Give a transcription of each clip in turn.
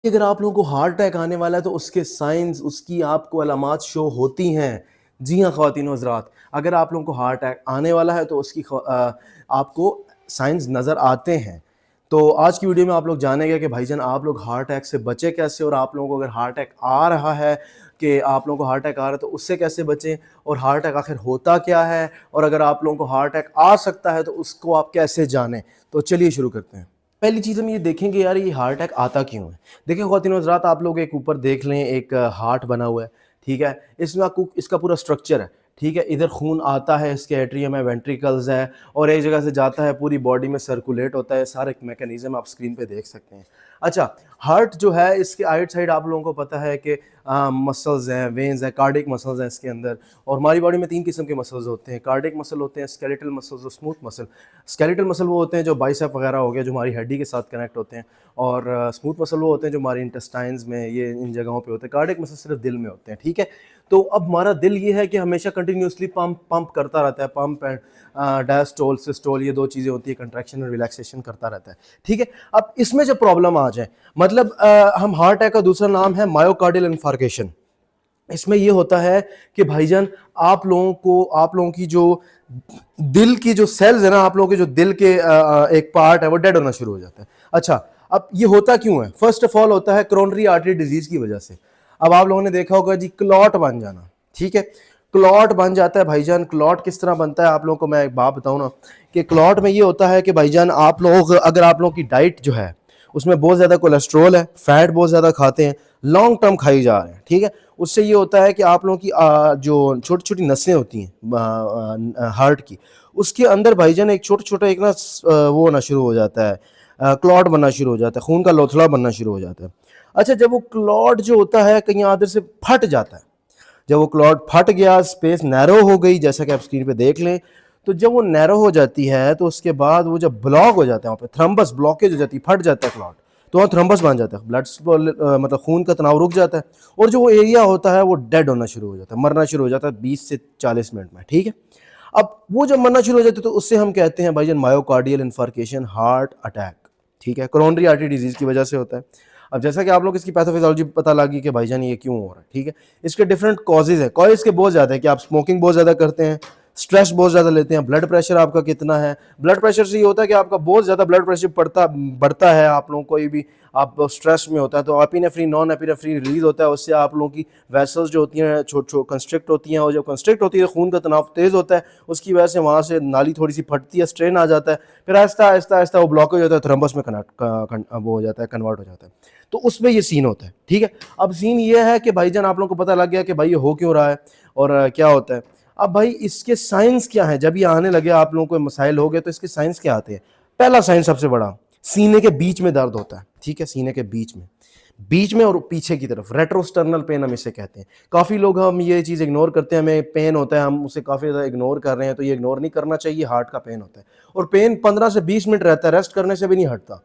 अगर आप लोगों को हार्ट अटैक आने वाला है तो उसके साइंस, उसकी आपको अलामात शो होती हैं। जी हाँ, ख़वातीन और हज़रात, अगर आप लोगों को हार्ट अटैक आने वाला है तो उसकी आपको साइंस नज़र आते हैं। तो आज की वीडियो में आप लोग जानेंगे कि भाईजान आप लोग हार्ट अटैक से बचें कैसे, और आप लोगों को अगर हार्ट अटैक आ रहा है कि आप लोगों को हार्ट अटैक आ रहा है तो उससे कैसे बचें, और हार्ट अटैक आखिर होता क्या है, और अगर आप लोगों को हार्ट अटैक आ सकता है तो उसको आप कैसे जानें। तो चलिए शुरू करते हैं। पहली चीज़ हम ये देखेंगे यार, ये हार्ट अटैक आता क्यों है। देखिए ख़वातीन और हज़रात, आप लोग एक ऊपर देख लें, एक हार्ट बना हुआ है, ठीक है। इसमें आपको इसका पूरा स्ट्रक्चर है, ठीक है। इधर खून आता है, इसके एट्रियम है, वेंट्रिकल्स है, और एक जगह से जाता है, पूरी बॉडी में सर्कुलेट होता है। सारे मैकेनिज्म आप स्क्रीन पे देख सकते हैं। अच्छा, हार्ट जो है इसके आइट साइड आप लोगों को पता है कि मसल्स हैं, वेन्स हैं, कार्डिक मसल्स हैं इसके अंदर। और हमारी बॉडी में 3 किस्म के मसल्स होते हैं। कार्डिक मसल होते हैं, स्केलेटल मसल्स और स्मूथ मसल। स्केलेटल मसल वो होते हैं जो बाइसेप वगैरह हो गया, जो हमारी हड्डी के साथ कनेक्ट होते हैं, और स्मूथ मसल वो होते हैं जो हमारे इंटेस्टाइन्स में, ये इन जगहों पे होते हैं। कार्डिक मसल सिर्फ दिल में होते हैं, ठीक है। तो अब हमारा दिल ये है कि हमेशा कंटिन्यूसली पंप करता रहता है। पंप एंड डायस्टोल सिस्टोल, ये 2 चीज़ें होती है, कंट्रैक्शन और रिलैक्सेशन करता रहता है, ठीक है। अब इसमें जब प्रॉब्लम आ जाए, मतलब हम हार्ट अटैक का दूसरा नाम है मायोकार्डियल इन्फार्क्शन। इसमें ये होता है कि भाईजान आप लोगों की जो दिल की जो सेल्स है ना, आप लोगों के जो दिल के एक पार्ट है वो डेड होना शुरू हो जाता है। अच्छा, अब ये होता क्यों है? फर्स्ट ऑफ ऑल होता है कोरोनरी आर्टरी डिजीज की वजह से। अब आप लोगों ने देखा होगा जी, क्लॉट बन जाना, ठीक है। क्लॉट बन जाता है भाईजान। क्लॉट किस तरह बनता है, आप लोगों को मैं एक बात बताऊं ना, कि क्लॉट में ये होता है कि भाईजान आप लोग, अगर आप लोगों की डाइट जो है उसमें बहुत ज़्यादा कोलेस्ट्रॉल है, फैट बहुत ज़्यादा खाते हैं, लॉन्ग टर्म खाई जा रहे हैं, ठीक है। उससे ये होता है कि आप लोगों की जो छोटी छोटी नसें होती हैं हार्ट की, उसके अंदर भाईजान एक छोटा छोटा एक ना वो होना शुरू हो जाता है, क्लॉट बनना शुरू हो जाता है, खून का लोथड़ा बनना शुरू हो जाता है। अच्छा, जब वो क्लॉट जो होता है कहीं आधर से फट जाता है, जब वो क्लॉट फट गया, स्पेस नैरो हो गई, जैसा कि आप स्क्रीन पे देख लें, तो जब वो नैरो हो जाती है तो उसके बाद वो जब ब्लॉक हो जाता है, वहाँ पे थ्रम्बस ब्लॉकेज हो जाती है, फट जाता है क्लॉट, तो वहाँ थ्रम्बस बन जाता है, ब्लड मतलब खून का तनाव रुक जाता है, और जो वो एरिया होता है वो डेड होना शुरू हो जाता है, मरना शुरू हो जाता है 20 से 40 मिनट में, ठीक है। अब वो जब मरना शुरू हो जाता है तो उससे हम कहते हैं भाईजान मायोकार्डियल इन्फार्क्शन, हार्ट अटैक, ठीक है। कोरोनरी आर्टरी डिजीज की वजह से होता है। अब जैसा कि आप लोग इसकी पैथोफिजियोलॉजी पता लगी कि भाईजान ये क्यों हो रहा है, ठीक है। इसके डिफरेंट कॉजेज है। कॉज इसके बहुत ज़्यादा है कि आप स्मोकिंग बहुत ज़्यादा करते हैं, स्ट्रेस बहुत ज़्यादा लेते हैं, ब्लड प्रेशर आपका कितना है। ब्लड प्रेशर से ये होता है कि आपका बहुत ज़्यादा ब्लड प्रेशर बढ़ता है। आप लोगों कोई भी आप स्ट्रेस में होता है तो एपिनेफ्रीन नॉन एपिनेफ्रीन रिलीज होता है, उससे आप लोगों की वेसल्स जो होती हैं छोट छोट कंस्ट्रिक्ट होती हैं, और जब कंस्ट्रिक्ट होती है खून का तनाव तेज़ होता है, उसकी वजह से वहाँ से नाली थोड़ी सी फटती है, स्ट्रेन आ जाता है, फिर आहिस्ता आहिस्ता आहिस्ता वो ब्लॉकेज होता है, थ्रम्बस में वो हो जाता है, कन्वर्ट हो जाता है। तो उसमें ये सीन होता है, ठीक है। अब सीन ये है कि भाईजान आप लोगों को पता लग गया कि भाई ये हो क्यों रहा है और क्या होता है। अब भाई इसके साइंस क्या है, जब ये आने लगे आप लोगों को मसाइल हो गए तो इसके साइंस क्या आते हैं। पहला साइंस सबसे बड़ा, सीने के बीच में दर्द होता है, ठीक है। सीने के बीच में और पीछे की तरफ रेट्रोस्टर्नल पेन हम इसे कहते हैं। काफ़ी लोग हम ये चीज़ इग्नोर करते हैं, हमें पेन होता है, हम उसे काफ़ी ज़्यादा इग्नोर कर रहे हैं, तो ये इग्नोर नहीं करना चाहिए। हार्ट का पेन होता है और पेन 15 से 20 मिनट रहता है, रेस्ट करने से भी नहीं हटता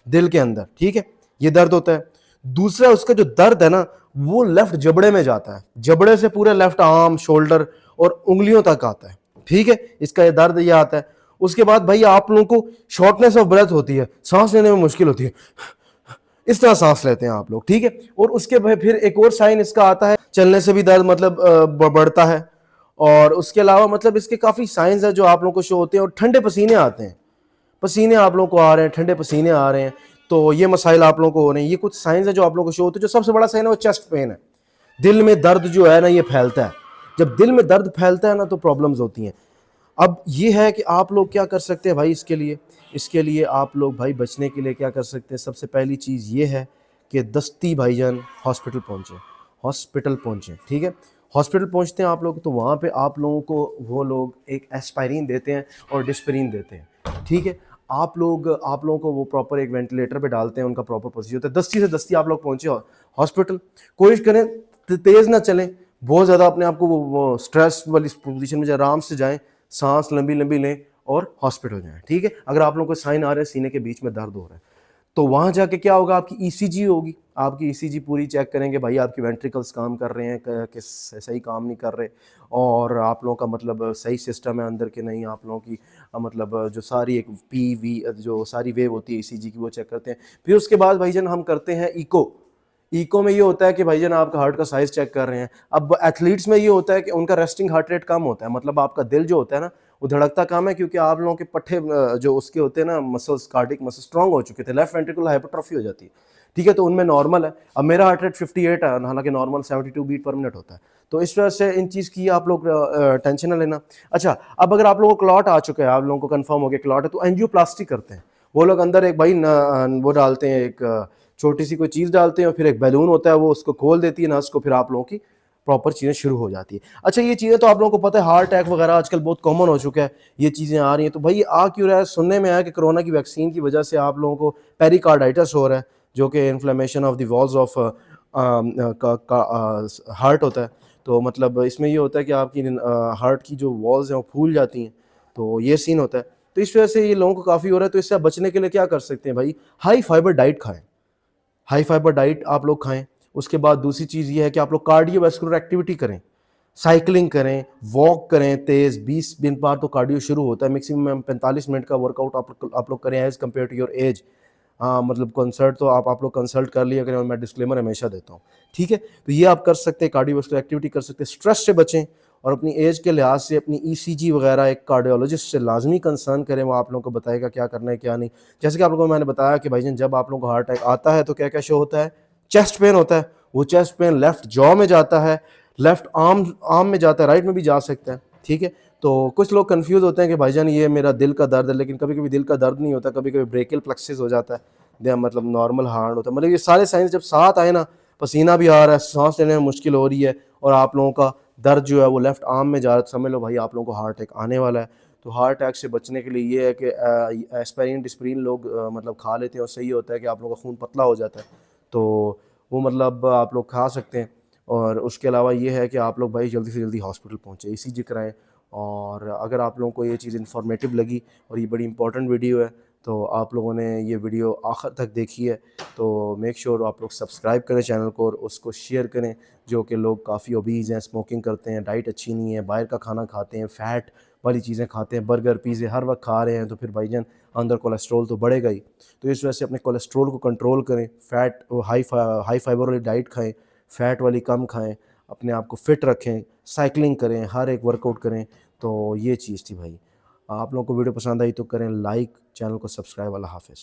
दिल के अंदर, ठीक है। ये दर्द होता है। दूसरा, उसका जो दर्द है ना, वो लेफ्ट जबड़े में जाता है, जबड़े से पूरे लेफ्ट आर्म, शोल्डर और उंगलियों तक आता है, ठीक है। इसका ये दर्द ये आता है। उसके बाद भाई आप लोगों को शॉर्टनेस ऑफ ब्रेथ होती है, सांस लेने में मुश्किल होती है, इस तरह सांस लेते हैं आप लोग, ठीक है। और उसके बाद फिर एक और साइन इसका आता है, चलने से भी दर्द मतलब बढ़ता है। और उसके अलावा मतलब इसके काफ़ी साइंस है जो आप लोगों को शो होते हैं। और ठंडे पसीने आते हैं, पसीने आप लोगों को आ रहे हैं, ठंडे पसीने आ रहे हैं, तो ये मसाइल आप लोगों को हो रहे हैं। ये कुछ साइंस है जो आप लोगों को शो होते हैं। जो सबसे बड़ा साइन है वो चेस्ट पेन है। दिल में दर्द जो है ना, ये फैलता है। जब दिल में दर्द फैलता है ना तो प्रॉब्लम्स होती हैं। अब ये है कि आप लोग क्या कर सकते हैं भाई इसके लिए आप लोग भाई बचने के लिए क्या कर सकते हैं। सबसे पहली चीज़ ये है कि दस्ती भाईजान हॉस्पिटल पहुँचे, ठीक है। हॉस्पिटल पहुँचते हैं आप लोग तो वहाँ पे आप लोगों को वो लोग एक एस्पायरिन देते हैं और डिस्परिन देते हैं, ठीक है। आप लोगों को वो प्रॉपर एक वेंटिलेटर पे डालते हैं, उनका प्रॉपर प्रोसीजर होता है। दस्ती से दस्ती आप लोग पहुँचे हॉस्पिटल। कोशिश करें तेज़ ना चलें, बहुत ज़्यादा अपने आप को वो स्ट्रेस वाली पोजीशन में जाए, आराम से जाएं, सांस लंबी लंबी लें और हॉस्पिटल जाएं, ठीक है। अगर आप लोगों को साइन आ रहे हैं सीने के बीच में दर्द हो रहा है तो वहाँ जाके क्या होगा, आपकी ईसीजी होगी। आपकी ईसीजी पूरी चेक करेंगे भाई, आपकी वेंट्रिकल्स काम कर रहे हैं कि सही काम नहीं कर रहे, और आप लोगों का मतलब सही सिस्टम है अंदर के नहीं। आप लोगों की मतलब जो सारी एक पी वी जो सारी वेव होती है ईसीजी की, वो चेक करते हैं। फिर उसके बाद भाईजान हम करते हैं इको। इको में ये होता है कि भाईजान आपका हार्ट का साइज चेक कर रहे हैं। अब एथलीट्स में ये होता है कि उनका रेस्टिंग हार्ट रेट कम होता है, मतलब आपका दिल जो होता है ना वो धड़कता कम है, क्योंकि आप लोगों के पट्टे जो उसके होते हैं ना मसल्स, कार्डिक मसल स्ट्रांग हो चुके थे, लेफ्ट वेंट्रिकुलर हाइपरट्रॉफी हो जाती है, ठीक है, तो उनमें नॉर्मल है। अब मेरा हार्ट रेट 58 है, हालांकि नॉर्मल 72 बीट पर मिनट होता है। तो इस वजह से इन चीज़ की आप लोग टेंशन ना लेना। अच्छा, अब अगर आप लोगों को क्लॉट आ चुका है, आप लोगों को कंफर्म हो गया क्लॉट है, तो एंजियोप्लास्टी करते हैं वो लोग। अंदर एक भाई वो डालते हैं, एक छोटी सी कोई चीज़ डालते हैं और फिर एक बैलून होता है, वो उसको खोल देती है नस को, फिर आप लोगों की प्रॉपर चीज़ें शुरू हो जाती है। अच्छा, ये चीज़ें तो आप लोगों को पता है, हार्ट अटैक वगैरह आजकल बहुत कॉमन हो चुका है, ये चीज़ें आ रही हैं। तो भाई आ क्यों रहा है? सुनने में आया कि कोरोना की वैक्सीन की वजह से आप लोगों को पेरिकार्डाइटिस हो रहा है, जो कि inflammation of the walls of heart होता है। तो मतलब इसमें ये होता है कि आपकी हार्ट की जो वॉल्स हैं वो फूल जाती हैं, तो ये सीन होता है। तो इस वजह से ये लोगों को काफ़ी हो रहा है। तो इससे आप बचने के लिए क्या कर सकते हैं भाई? हाई फाइबर डाइट खाएं, हाई फाइबर डाइट आप लोग खाएं। उसके बाद दूसरी चीज़ ये है कि आप लोग कार्डियोवैस्कुलर एक्टिविटी करें, साइकिलिंग करें, वॉक करें तेज़, 20 दिन बाद तो कार्डियो शुरू होता है, मैक्सिमम 45 मिनट का वर्कआउट आप लोग करें as compared to your age. हाँ, मतलब कंसल्ट तो आप लोग कंसल्ट कर लिया करें, और मैं डिस्क्लेमर हमेशा देता हूँ, ठीक है? तो ये आप कर सकते हैं, कार्डियोवैस्कुलर एक्टिविटी कर सकते हैं, स्ट्रेस से बचें, और अपनी एज के लिहाज से अपनी ईसीजी वगैरह एक कार्डियोलॉजिस्ट से लाजमी कंसर्न करें, वो आप लोगों को बताएगा क्या करना है क्या नहीं। जैसे कि आप लोगों को मैंने बताया कि भाईजान जब आप लोगों को हार्ट अटैक आता है तो क्या क्या शो होता है? चेस्ट पेन होता है, वो चेस्ट पेन लेफ्ट जॉ में जाता है, लेफ्ट आर्म में जाता है, राइट में भी जा सकता है, ठीक है? तो कुछ लोग कंफ्यूज होते हैं कि भाईजान ये मेरा दिल का दर्द है, लेकिन कभी कभी दिल का दर्द नहीं होता, कभी कभी ब्रेकियल प्लेक्सिस हो जाता है, मतलब नॉर्मल हार्ट होता है। मतलब ये सारे साइंस जब साथ आए ना, पसीना भी आ रहा है, सांस लेने में मुश्किल हो रही है, और आप लोगों का दर्द जो है वो लेफ्ट आर्म में जा रहा है, समझ लो भाई आप लोगों को हार्ट अटैक आने वाला है। तो हार्ट अटैक से बचने के लिए ये है कि एस्पाइरिन डिस्प्रिन लोग मतलब खा लेते हैं, और सही होता है कि आप लोगों का खून पतला हो जाता है, तो वो मतलब आप लोग खा सकते हैं। और उसके अलावा ये है कि आप लोग भाई जल्दी से जल्दी हॉस्पिटल पहुँचे, ईसीजी कराएं। और अगर आप लोगों को ये चीज़ इन्फॉर्मेटिव लगी और ये बड़ी इंपॉर्टेंट वीडियो है, तो आप लोगों ने ये वीडियो आखिर तक देखी है, तो मेक श्योर आप लोग सब्सक्राइब करें चैनल को, और उसको शेयर करें। जो कि लोग काफ़ी ओबीज़ हैं, स्मोकिंग करते हैं, डाइट अच्छी नहीं है, बाहर का खाना खाते हैं, फ़ैट वाली चीज़ें खाते हैं, बर्गर पिज़्ज़े हर वक्त खा रहे हैं, तो फिर भाईजान अंदर कोलेस्ट्रॉल तो बढ़ेगा ही। तो इस वजह से अपने कोलेस्ट्रॉल को कंट्रोल करें, फ़ैट हाई फाइबर वाली डाइट खाएँ, फ़ैट वाली कम खाएँ, अपने आप को फ़िट रखें, साइकिलिंग करें, हर एक वर्कआउट करें। तो ये चीज़ थी भाई। आप लोगों को वीडियो पसंद आई तो करें लाइक, चैनल को सब्सक्राइब। अल्लाह हाफ़िज़।